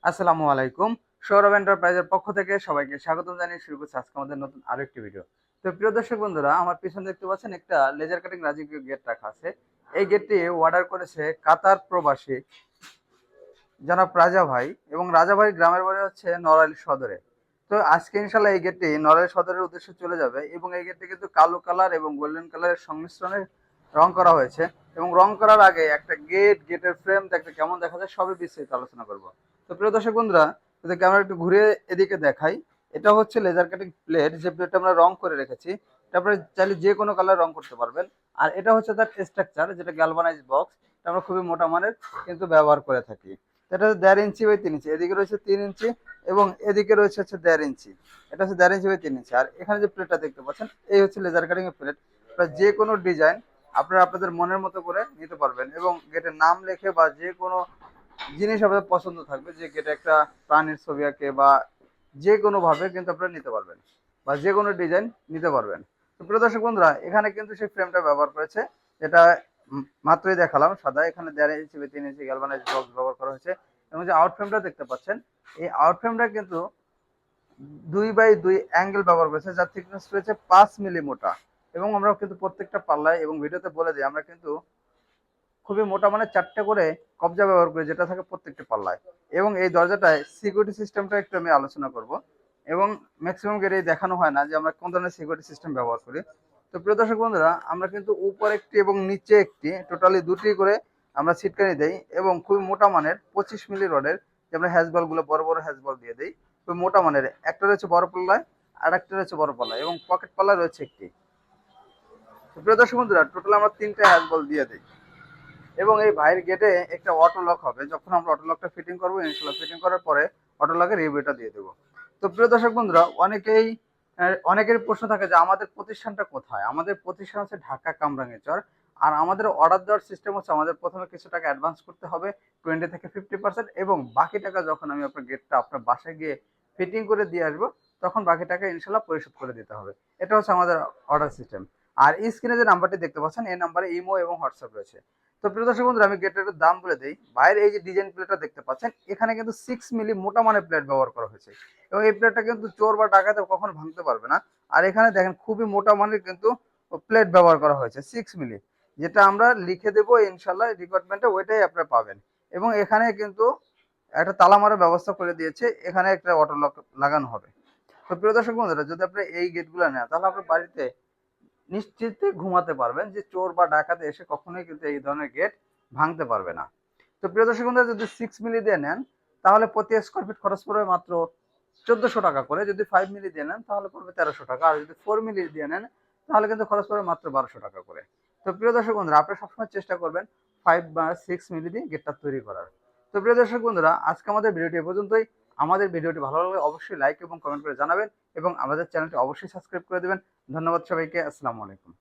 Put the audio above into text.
আসসালামু আলাইকুম। সৌরভ এন্টারপ্রাইজের পক্ষ থেকে সবাইকে স্বাগতম জানিয়ে শুরু করছি আজকে আমাদের নতুন আরো একটি ভিডিও। তো প্রিয় দর্শক বন্ধুরা, আমার পিছনে দেখতে পাচ্ছেন একটা লেজার কাটিং রাজকীয় গেট রাখা আছে। এই গেটটি অর্ডার করেছে কাতার প্রবাসী জনাব রাজা ভাই, এবং রাজা ভাই গ্রামের বাড়ি হচ্ছে নড়াইল সদরে। তো আজকে ইনশাল্লাহ এই গেটটি নড়াইল সদরের উদ্দেশ্যে চলে যাবে, এবং এই গেটটি কিন্তু কালো কালার এবং গোল্ডেন কালারের সংমিশ্রণে রং করা হয়েছে। এবং রং করার আগে একটা গেটের ফ্রেম দেখতে কেমন দেখা যায় সবই বিস্তারিত আলোচনা করব। তো প্রিয় দর্শক বন্ধুরা, যদি ক্যামেরা একটু ঘুরে এদিকে দেখাই, এটা হচ্ছে লেজার কাটিং প্লেট, যে প্লেটটা আমরা রং করে রেখেছি। তারপরে চাইলে যে কোনো কালার রং করতে পারবেন। আর এটা হচ্ছে তার স্ট্রাকচার, যেটা গ্যালভানাইজ বক্স। আমরা খুবই মোটা মানের কিন্তু ব্যবহার করে থাকি। এটা হচ্ছে 1.5 ইঞ্চি বাই 3 ইঞ্চি, এদিকে রয়েছে 3 ইঞ্চি এবং এদিকে রয়েছে হচ্ছে 1.5 ইঞ্চি। এটা হচ্ছে 1.5 ইঞ্চি বাই 3 ইঞ্চি। আর এখানে যে প্লেটটা দেখতে পাচ্ছেন, এই হচ্ছে লেজার কাটিং এর প্লেট। যে কোনো ডিজাইন আপনারা আপনাদের মনের মতো করে নিতে পারবেন, এবং গেটের নাম লেখে বা যে কোনো জিনিস আপনাদের পছন্দ থাকবে, যে গেটে একটা প্রাণীর ছবি আঁকে বা যে কোনো ভাবে কিন্তু আপনারা নিতে পারবেন, বা যে কোনো ডিজাইন নিতে পারবেন। তো প্রিয় দর্শক বন্ধুরা, এখানে কিন্তু সেই ফ্রেমটা ব্যবহার করেছে, যেটা মাত্রই দেখালাম সাদা। এখানে 1.5 ইঞ্চি বা 3 ইঞ্চি গ্যালভানাইজ বক্স ব্যবহার করা হয়েছে। এবং যে আউট ফ্রেমটা দেখতে পাচ্ছেন, এই আউট ফ্রেমটা কিন্তু 2x2 অ্যাঙ্গেল ব্যবহার করেছে, যার থিকনেস রয়েছে 5 মিলি মোটা। এবং আমরা কিন্তু প্রত্যেকটা পাল্লায় এবং ভিডিওতে বলে দিই, আমরা কিন্তু খুবই মোটা মানে 4টে করে কবজা ব্যবহার করি, যেটা থাকে প্রত্যেকটা পাল্লায়। এবং এই দরজাটায় সিকিউরিটি সিস্টেমটা একটু আমি আলোচনা করব। এবং ম্যাক্সিমাম গেটেই দেখানো হয় না যে আমরা কোন ধরনের সিকিউরিটি সিস্টেম ব্যবহার করি। তো প্রিয় দর্শক বন্ধুরা, আমরা কিন্তু উপর একটি এবং নিচে একটি, টোটালি দুটি করে আমরা ছিটকানি দেই। এবং খুবই মোটা মানের 25 মিলি রডের, যে আমরা হ্যাজবল গুলো বড় বড় হ্যাজবল দিয়ে দিই। খুবই মোটা মানের একটা রয়েছে বড় পাল্লায়, আর একটা রয়েছে বড় পাল্লায়, এবং পকেট পাল্লা রয়েছে একটি। তো প্রিয় দর্শক বন্ধুরা, টোটাল আমরা 3টে হ্যাজবল দিয়ে দিই। এবং এই ভাইয়ের গেটে একটা অটো লক হবে, যখন আমরা অটো লকটা ফিটিং করবো ইনশাল্লাহ, ফিটিং করার পরে অটো লকের রিভিউটা দিয়ে দেবো। তো প্রিয় দর্শক বন্ধুরা, অনেকের প্রশ্ন থাকে যে আমাদের প্রতিষ্ঠানটা কোথায়। আমাদের প্রতিষ্ঠান হচ্ছে ঢাকা কামরাঙ্গীরচর। আর আমাদের অর্ডার দেওয়ার সিস্টেম হচ্ছে, আমাদের প্রথমে কিছু টাকা অ্যাডভান্স করতে হবে, 20 থেকে 50%, এবং বাকি টাকা যখন আমি আপনার গেটটা আপনার বাসায় গিয়ে ফিটিং করে দিয়ে আসবো, তখন বাকি টাকা ইনশাল্লাহ পরিশোধ করে দিতে হবে। এটা হচ্ছে আমাদের অর্ডার সিস্টেম। আর স্ক্রিনে যে নাম্বারটি দেখতে পাচ্ছেন, এই নাম্বারে ইমো এবং হোয়াটসঅ্যাপ রয়েছে। তো প্রিয় দর্শক বন্ধুরা, আমি গেটের দাম বলে দিই। বাইরে এই যে ডিজাইন প্লেটটা দেখতে পাচ্ছেন, এখানে কিন্তু 6 মিলি মোটা মানের প্লেট ব্যবহার করা হয়েছে। এবং এই প্লেটটা কিন্তু চোর বা ডাকাতে কখনো ভাঙতে পারবে না। আর এখানে দেখেন খুবই মোটা মানের কিন্তু প্লেট ব্যবহার করা হয়েছে 6 মিলি, যেটা আমরা লিখে দেবো ইনশাল্লাহ রিকোয়ারমেন্টে, ওইটাই আপনারা পাবেন। এবং এখানে কিন্তু একটা তালা মারার ব্যবস্থা করে দিয়েছে, এখানে একটা অটো লক লাগানো হবে। তো প্রিয় দর্শক বন্ধুরা, যদি আপনারা এই গেটগুলো নেন, তাহলে আপনার বাড়িতে নিশ্চিন্তে ঘুমাতে পারবেন যে চোর বা ডাকাতে এসে কখনোই কিন্তু এই ধরনের গেট ভাঙতে পারবে না। তো প্রিয় দর্শক বন্ধুরা, যদি 6 মিলি দিয়ে নেন, তাহলে প্রতি স্কোয়ার ফিট খরচ পড়বে মাত্র 1400 টাকা করে। যদি 5 মিলি দিয়ে নেন, তাহলে পড়বে 1300 টাকা। আর যদি 4 মিলি দিয়ে নেন, তাহলে কিন্তু খরচ পড়বে মাত্র 1200 টাকা করে। তো প্রিয় দর্শক বন্ধুরা, আপনারা সবসময় চেষ্টা করবেন 5 বা 6 মিলি দিয়ে গেটটা তৈরি করার। তো প্রিয় দর্শক বন্ধুরা, আজকে আমাদের ভিডিওটি এ পর্যন্তই। আমাদের ভিডিওটি ভালো লাগলে অবশ্যই লাইক এবং কমেন্ট করে জানাবেন, এবং আমাদের চ্যানেলটি অবশ্যই সাবস্ক্রাইব করে দেবেন। ধন্যবাদ সবাইকে। আসসালামু আলাইকুম।